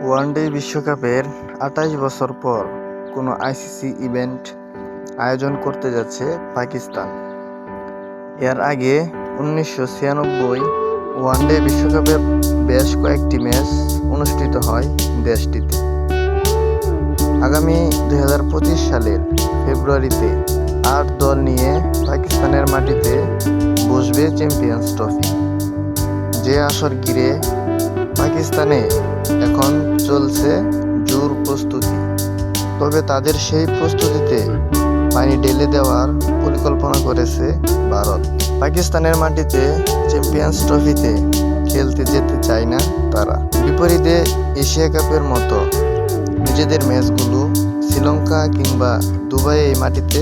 One day বিশ্বকাপের ২৮ বছর পর কোনো আইসিসি ইভেন্ট আয়োজন করতে যাচ্ছে পাকিস্তান। এর আগে ১৯৯৬ ওয়ানডে বিশ্বকাপে বেশ কয়েকটি ম্যাচ অনুষ্ঠিত হয় দেশটিতে। আগামী ২০২৫ সালের ফেব্রুয়ারিতে ৮ দল নিয়ে পাকিস্তানের মাটিতে বসবে চ্যাম্পিয়ন্স ট্রফি। যে আসর ঘিরে পাকিস্তানে এখন চলছে জোর প্রস্তুতি। তবে তাদের সেই প্রস্তুতিতে পানি ঢেলে দেওয়ার পরিকল্পনা করেছে ভারত। পাকিস্তানের মাটিতে চ্যাম্পিয়ন্স ট্রফিতে খেলতে যেতে চায় না তারা। বিপরীতে এশিয়া কাপের মতো নিজেদের ম্যাচগুলো শ্রীলঙ্কা কিংবা দুবাইয়ে এই মাটিতে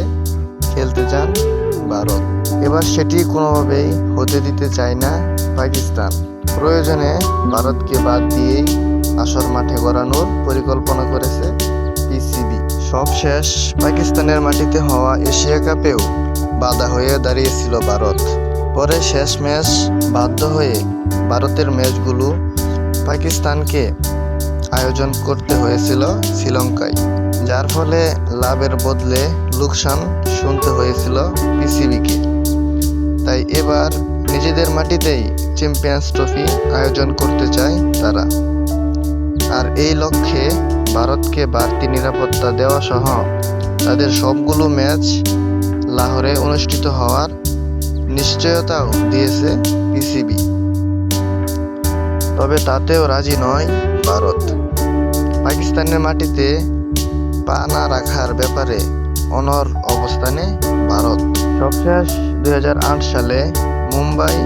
খেলতে চান ভারত। এবার সেটি কোনোভাবেই হতে দিতে চায় না পাকিস্তান। প্রয়োজনে ভারতকে বাদ দিয়েই আসর মাঠে গড়ানোর পরিকল্পনা করেছে পিসিবি। সবশেষ পাকিস্তানের মাটিতে হওয়া এশিয়া কাপেও বাধা হয়ে দাঁড়িয়েছিল ভারত। পরে শেষ ম্যাচ বাধ্য হয়ে ভারতের ম্যাচগুলো পাকিস্তানকে আয়োজন করতে হয়েছিল শ্রীলঙ্কায়, যার ফলে লাভের বদলে লোকসান শুনতে হয়েছিল পিসিবিকে। তাই এবার নিজেদের মাটিতেই চ্যাম্পিয়ন্স ট্রফি আয়োজন করতে চায় তারা। আর এই লক্ষ্যে ভারতকে বাড়তি নিরাপত্তা দেওয়া সহ তাদের সবগুলো ম্যাচ লাহোরে অনুষ্ঠিত হওয়ার নিশ্চয়তাও দিয়েছে পিসিবি। তবে তাতেও রাজি নয় ভারত। পাকিস্তানের মাটিতে পা না রাখার ব্যাপারে অনড় অবস্থানে ভারত। সবশেষ ২০০৮ সালে মুম্বাই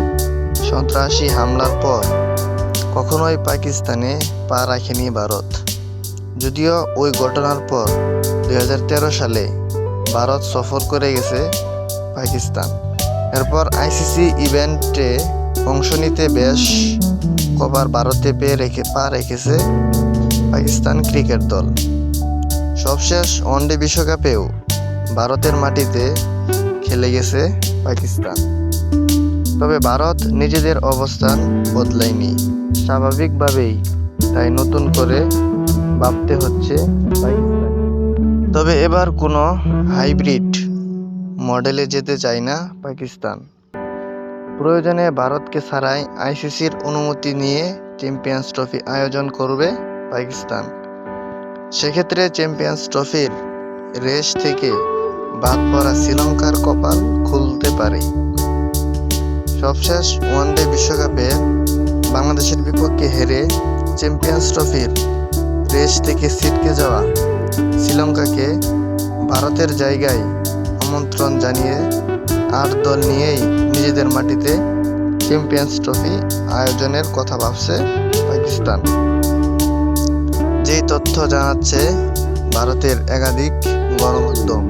সন্ত্রাসী হামলার পর কখনোই পাকিস্তানে পা রাখেনি ভারত। যদিও ওই ঘটনার পর ২০১৩ সালে ভারত সফর করে গেছে পাকিস্তান। এরপর আইসিসি ইভেন্টে অংশ নিতে বেশ কবার ভারতে পা রেখেছে পাকিস্তান ক্রিকেট দল। সবশেষ ওয়ানডে বিশ্বকাপেও ভারতের মাটিতে খেলে গেছে পাকিস্তান। তবে ভারত নিজেদের অবস্থান বদলায়নি স্বাভাবিকভাবেই, তাই নতুন করে ভাবতে হচ্ছে পাকিস্তান। তবে এবার কোনো হাইব্রিড মডেলে যেতে চায় না পাকিস্তান। প্রয়োজনে ভারতকে ছাড়াই আইসিসির অনুমতি নিয়ে চ্যাম্পিয়ন্স ট্রফি আয়োজন করবে পাকিস্তান। সেক্ষেত্রে চ্যাম্পিয়ন্স ট্রফির রেস থেকে বাদ পড়া শ্রীলঙ্কার কপাল খুলতে পারে। সবশেষ ওয়ানডে বিশ্বকাপে বাংলাদেশের বিপক্ষে হেরে চ্যাম্পিয়ন্স ট্রফির রেস থেকে ছিটকে যাওয়া শ্রীলঙ্কাকে ভারতের জায়গায় আমন্ত্রণ জানিয়ে ৮ দল নিয়েই নিজেদের মাটিতে চ্যাম্পিয়ন্স ট্রফি আয়োজনের কথা ভাবছে পাকিস্তান। যেই তথ্য জানাচ্ছে ভারতের একাধিক গণমাধ্যম।